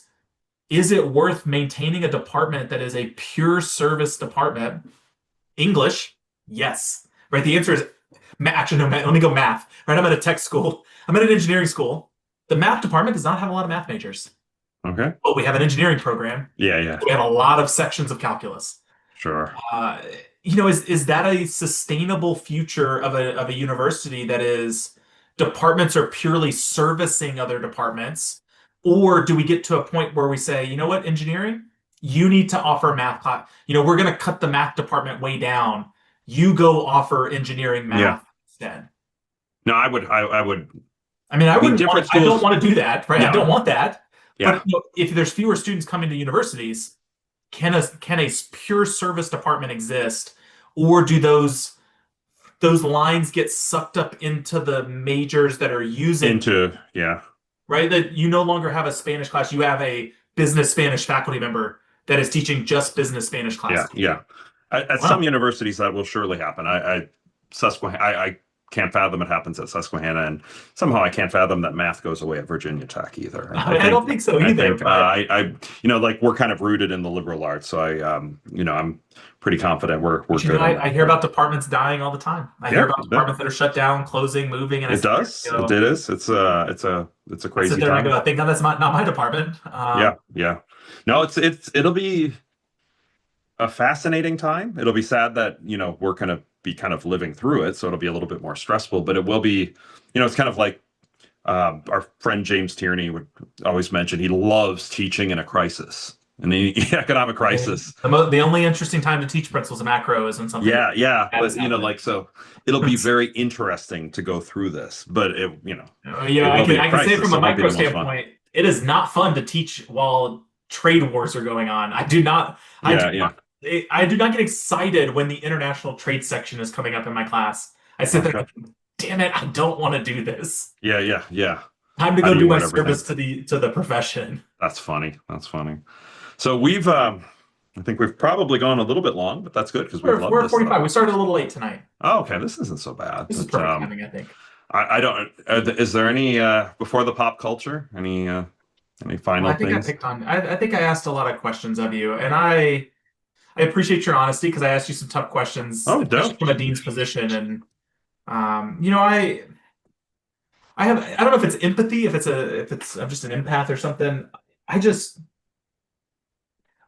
it worth maintaining a department that is a pure service department? English, yes. Right? The answer is actually no. Let me go math. Right? I'm at a tech school. I'm at an engineering school. The math department does not have a lot of math majors, okay. but we have an engineering program. Yeah, yeah, We have a lot of sections of calculus. sure. Uh, is that a sustainable future of a university that is departments are purely servicing other departments, or do we get to a point where we say, you know what, engineering, you need to offer math class. We're going to cut the math department way down. You go offer engineering Yeah. math instead. No, I would. I mean, I mean, different I don't schools. want to do that, right? I No, don't want that. yeah, But if there's fewer students coming to universities, can a pure service department exist, or do those lines get sucked up into the majors that are using, into yeah, right? That you no longer have a Spanish class, you have a business Spanish faculty member that is teaching just business Spanish yeah, classes. yeah. At some Wow. universities, that will surely happen. Susquehanna, I can't fathom it happens at Susquehanna, and somehow I can't fathom that math goes away at Virginia Tech either. I don't think so either, but Like we're kind of rooted in the liberal arts, so I'm pretty confident we're good in I that. hear But about departments dying all the time. I hear yeah, about yeah, departments that are shut down, closing, moving, and I it sit there does. and It go, is. It's a I sit crazy there and I time. go, I think that's not my department. Yeah, yeah. No, it'll be a fascinating time. It'll be sad that, we're going to be kind of living through it, so it'll be a little bit more stressful, but it will be, it's kind of like our friend James Tierney would always mention he loves teaching in a crisis, in the economic crisis. The only interesting time to teach principles of macro is when something Yeah, yeah, bad is but happening. like so it'll be very interesting to go through this, but it I will be can a say crisis, from so a it won't be micro the most fun. standpoint, it is not fun to teach while trade wars are going on. Yeah, yeah. I do not get excited when the international trade section is coming up in my class. I sit there, Okay. and go, damn it, I don't want to do this. Yeah, yeah, yeah. Time to How go do do you my word service everything? to the profession. That's funny. That's funny. So I think we've probably gone a little bit long, but that's good because we've loved We're at this stuff. 45. We started a little late tonight. Oh, okay, this isn't so bad. This is But perfect timing, I think. I don't. Is there any before the pop culture? Any Well, I final think I things? picked on. I think I asked a lot of questions of you, and I appreciate your honesty because I asked you some tough questions, Oh, especially don't. from a dean's position. And I don't know if it's empathy, if it's I'm just an empath or something. I just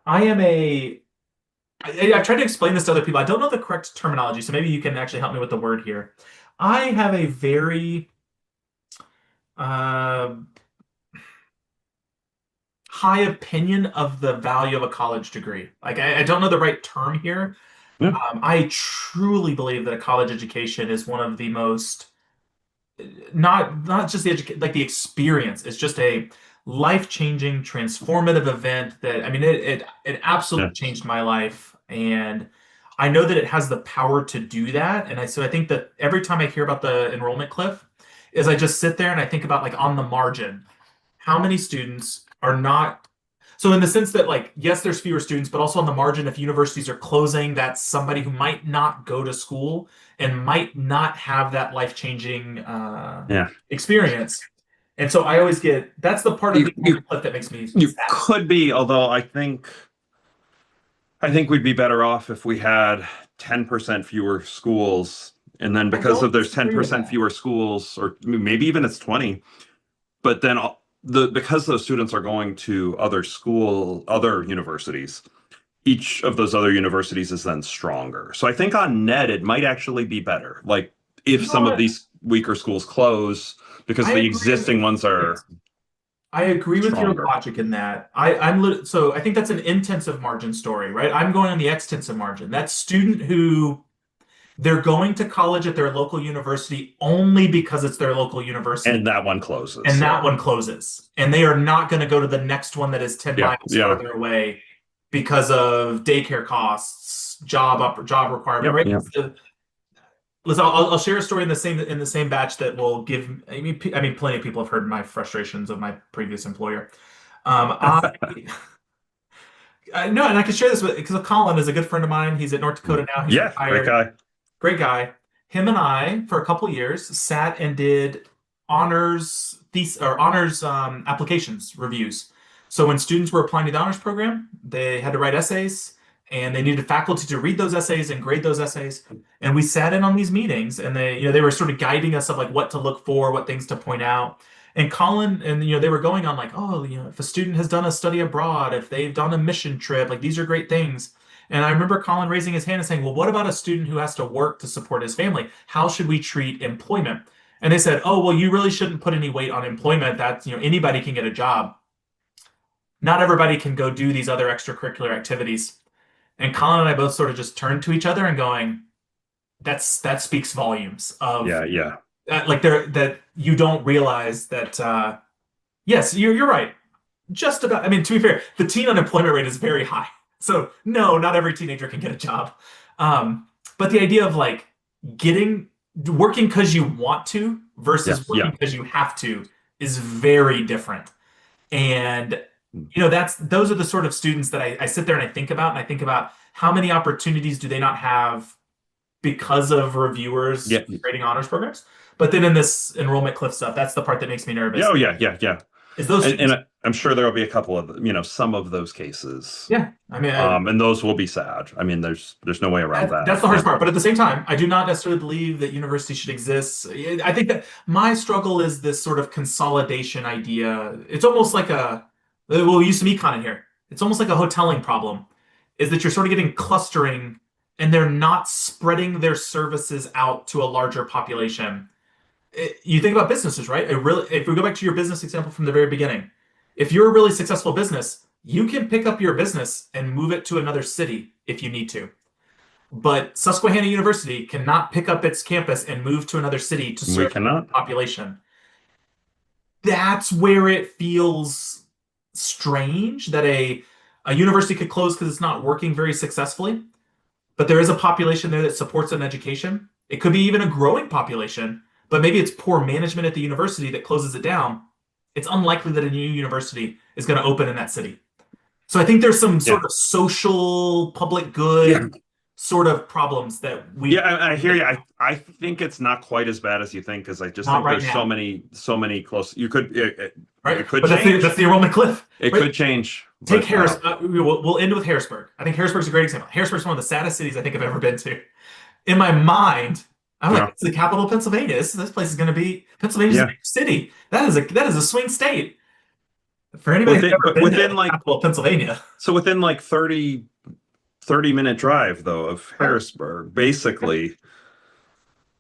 I am a I've tried to explain this to other people. I don't know the correct terminology, so maybe you can actually help me with the word here. I have a very uh, high opinion of the value of a college degree. Like I don't know the right term here. Yeah, I truly believe that a college education is one of the most not just the education, like the experience. It's just a life-changing, transformative event that I mean it yeah, absolutely changed my life. And I know that it has the power to do that. And so I think that every time I hear about the enrollment cliff, is I just sit there and I think about like on the margin, how many students are not so in the sense that like yes there's fewer students but also on the margin if universities are closing that's somebody who might not go to school and might not have that life-changing yeah. experience. And so I always get that's the part of You the you clip that makes me you sad. could be, although I think we'd be better off if we had 10% fewer schools, and then I because of don't there's disagree with 10% that. fewer schools, or maybe even it's 20, but then because those students are going to other universities, each of those other universities is then stronger. So I think on net, it might actually be better. Like if You know some of what? these weaker schools close because I the agree. existing ones are Yes. I agree with your stronger. logic in that. So I think that's an intensive margin story, right? I'm going on the extensive margin. That student who They're going to college at their local university only because it's their local university. And that one closes. And that one closes. And they are not going to go to the next one that is 10 Yeah, miles yeah. further away because of daycare costs, job requirement, Yep, right? yep. Listen, I'll share a story in the same batch that will give. I mean, plenty of people have heard my frustrations of my previous employer. I no, and I can share this with because Colin is a good friend of mine. He's at North Dakota now. He's Yeah, great retired. guy. Great guy. Him and I, for a couple years, sat and did honors applications reviews. So when students were applying to the honors program, they had to write essays, and they needed faculty to read those essays and grade those essays. And we sat in on these meetings, and they were sort of guiding us of like what to look for, what things to point out. And Colin and they were going on like, oh, if a student has done a study abroad, if they've done a mission trip, like these are great things. And I remember Colin raising his hand and saying, well, what about a student who has to work to support his family? How should we treat employment? And they said, oh, well, you really shouldn't put any weight on employment. That's, anybody can get a job. Not everybody can go do these other extracurricular activities. And Colin and I both sort of just turned to each other and going, that speaks volumes of Yeah. that you don't realize that yes, you're right. Just about, I mean, to be fair, the teen unemployment rate is very high. So no, not every teenager can get a job. But the idea of like working because you want to versus working because you have to is very different. And those are the sort of students that I sit there and I think about, and I think about how many opportunities do they not have because of reviewers creating honors programs. But then in this enrollment cliff stuff, that's the part that makes me nervous. Oh yeah. Is those and I'm sure there'll be a couple of some of those cases. Yeah, I mean, and those will be sad. I mean, there's no way around that. That's the hardest part. But at the same time, I do not necessarily believe that universities should exist. I think that my struggle is this sort of consolidation idea. It's almost like we'll use some econ in here. It's almost like a hoteling problem, is that you're sort of getting clustering and they're not spreading their services out to a larger population. You think about businesses, right? If we go back to your business example from the very beginning, if you're a really successful business, you can pick up your business and move it to another city if you need to. But Susquehanna University cannot pick up its campus and move to another city to serve the population. That's where it feels strange that a university could close because it's not working very successfully. But there is a population there that supports an education. It could be even a growing population, but maybe it's poor management at the university that closes it down. It's unlikely that a new university is going to open in that city. So I think there's some sort of social, public good sort of problems that we. Yeah, I hear you. I think it's not quite as bad as you think, because I just think there's so many close. You could right. It could but change. That's the enrollment cliff. It could change. Take Harris. We'll end with Harrisburg. I think Harrisburg's a great example. Harrisburg's one of the saddest cities I think I've ever been to. In my mind, I'm like, it's the capital of Pennsylvania. This place is going to be Pennsylvania's a big city. That is a swing state. For anybody who's ever been to the capital of Pennsylvania. So within like 30-minute drive though of Harrisburg, basically.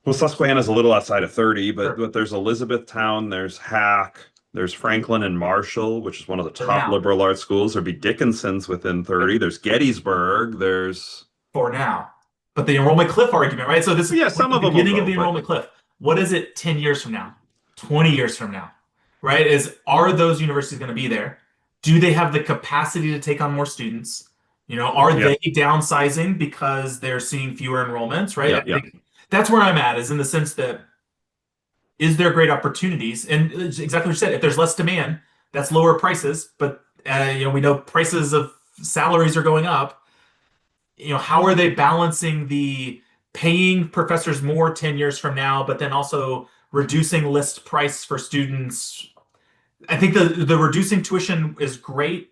Well, Susquehanna's a little outside of 30, but there's Elizabethtown, there's Hack, there's Franklin and Marshall, which is one of the top liberal arts schools. There'd be Dickinson's within 30. There's Gettysburg. There's for now. But the enrollment cliff argument, right? So this is some of the them beginning of the enrollment cliff. What is it 10 years from now? 20 years from now? Right? Are those universities going to be there? Do they have the capacity to take on more students? Are they downsizing because they're seeing fewer enrollments, right? Yeah. That's where I'm at, is in the sense that is there great opportunities? And exactly what you said, if there's less demand, that's lower prices, but we know prices of salaries are going up. How are they balancing the paying professors more 10 years from now, but then also reducing list price for students? I think the reducing tuition is great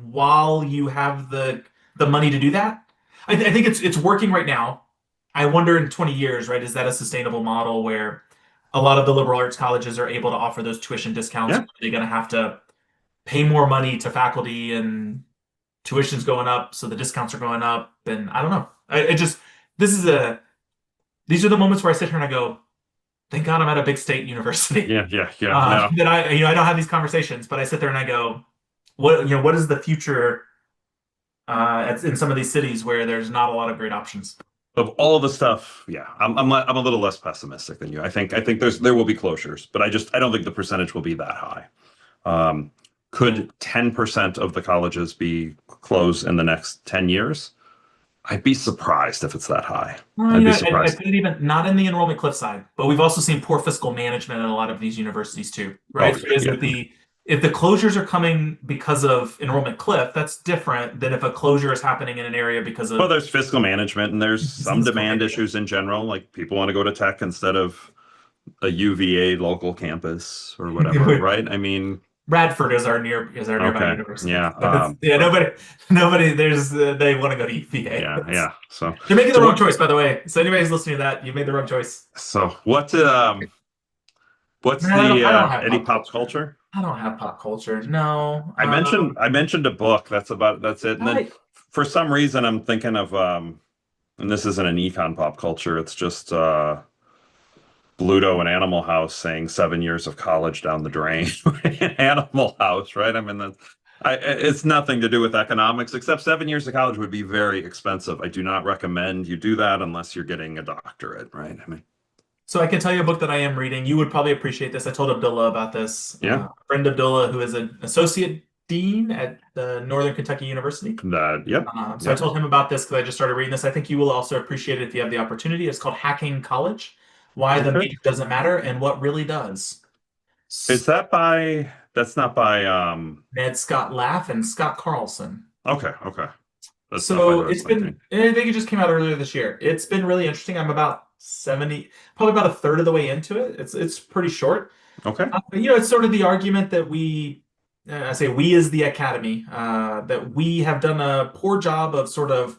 while you have the money to do that. I think it's working right now. I wonder in 20 years, right, is that a sustainable model where a lot of the liberal arts colleges are able to offer those tuition discounts? Are they going to have to pay more money to faculty and tuition's going up, so the discounts are going up? And I don't know. These are the moments where I sit here and I go, thank God I'm at a big state university. Yeah. That I don't have these conversations, but I sit there and I go, what is the future in some of these cities where there's not a lot of great options? of all the stuff, yeah, I'm a little less pessimistic than you. I think there will be closures, but I don't think the percentage will be that high. Um, could 10% of the colleges be closed in the next 10 years? I'd be surprised if it's that high. I'd be I surprised. put it even not in the enrollment cliff side, but we've also seen poor fiscal management at a lot of these universities too, right? Oh, So is yeah. that if the closures are coming because of enrollment cliff, that's different than if a closure is happening in an area because Well, of there's fiscal management and there's some business demand climate. issues in general. Like people want to go to tech instead of a UVA local campus or whatever, right? I mean, Radford is our nearby okay, university. yeah, But yeah, but nobody there's they want to go to UVA. yeah, yeah. So, They're making the so wrong what? choice, by the way. So anybody who's listening to that, you made the wrong choice. So what's Man, the I don't have any pop pop culture. culture? I don't have pop culture. No. I mentioned a book. That's it. And then I for some reason I'm thinking of and this isn't an econ pop culture. It's just Bluto and Animal House saying 7 years of college down the drain. Animal House, right? I mean, it's nothing to do with economics, except 7 years of college would be very expensive. I do not recommend you do that unless you're getting a doctorate, right? I mean, So I can tell you a book that I am reading. You would probably appreciate this. I told Abdullah about this. yeah, A friend Abdullah, who is an associate dean at the Northern Kentucky University. yep, So I yep. told him about this because I just started reading this. I think you will also appreciate it if you have the opportunity. It's called Hacking College: Why the Okay. Major Doesn't Matter and What Really Does. Is that by, that's not by, Ned Scott Laff and Scott Carlson. okay, okay. That's not by So the it's wrestling been, thing. I think it just came out earlier this year. It's been really interesting. I'm about 70, probably about a third of the way into it. It's pretty short. Okay. But, it's sort of the argument that I say we as the academy, that we have done a poor job of sort of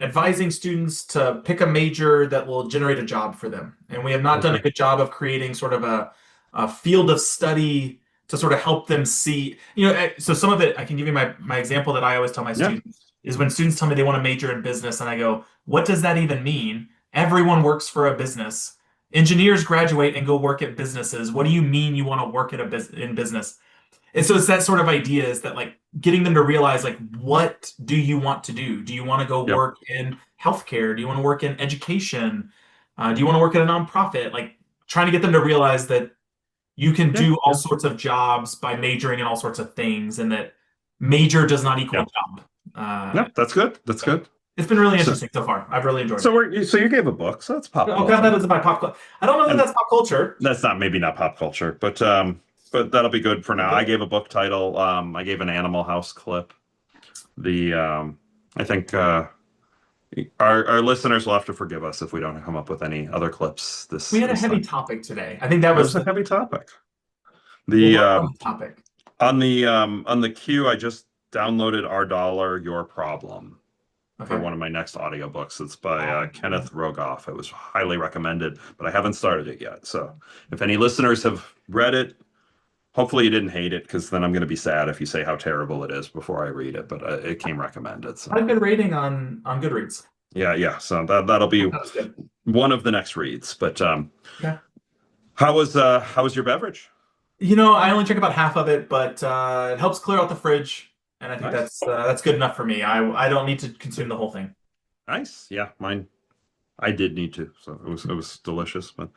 advising students to pick a major that will generate a job for them. And we have not done a Okay. good job of creating sort of a field of study to sort of help them see, so some of it, I can give you my example that I always tell my Yeah. students is when students tell me they want to major in business, and I go, what does that even mean? Everyone works for a business. Engineers graduate and go work at businesses. What do you mean you want to work at in business? And so it's that sort of idea is that like getting them to realize like what do you want to do? Do you want to go Yep. work in healthcare? Do you want to work in education? Do you want to work at a nonprofit? Like trying to get them to realize that you can Yeah. do all Yeah. sorts of jobs by majoring in all sorts of things, and that major does not equal Yeah. job. No, that's good. That's good. It's been really So, interesting so far. I've really enjoyed so it. you gave a book, so that's pop I'll count culture. that as my pop culture. I don't know that And that's pop culture. that's not maybe not pop culture, but that'll be good for now. I gave a book title. I gave an Animal House clip. The I think our listeners will have to forgive us if we don't come up with any other clips We had a this heavy time. topic today. I think that That was was a heavy topic. what The was the topic. on the queue, I just downloaded Our Dollar, Your Problem for Okay. one of my next audiobooks. It's by Kenneth Rogoff. It was highly recommended, but I haven't started it yet. So if any listeners have read it, hopefully you didn't hate it, because then I'm going to be sad if you say how terrible it is before I read it. But it came recommended. So I have a good rating on Goodreads. yeah, yeah. So that'll be That was good. one of the next reads. But Okay. how was your beverage? I only drink about half of it, but it helps clear out the fridge, and I think Nice. that's good enough for me. I don't need to consume the whole thing. Nice. Yeah, mine. I did need to, so it was delicious. But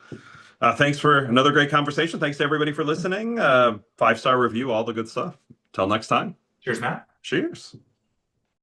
thanks for another great conversation. Thanks to everybody for listening. 5-star review, all the good stuff. Till next time. Cheers, Matt. Cheers.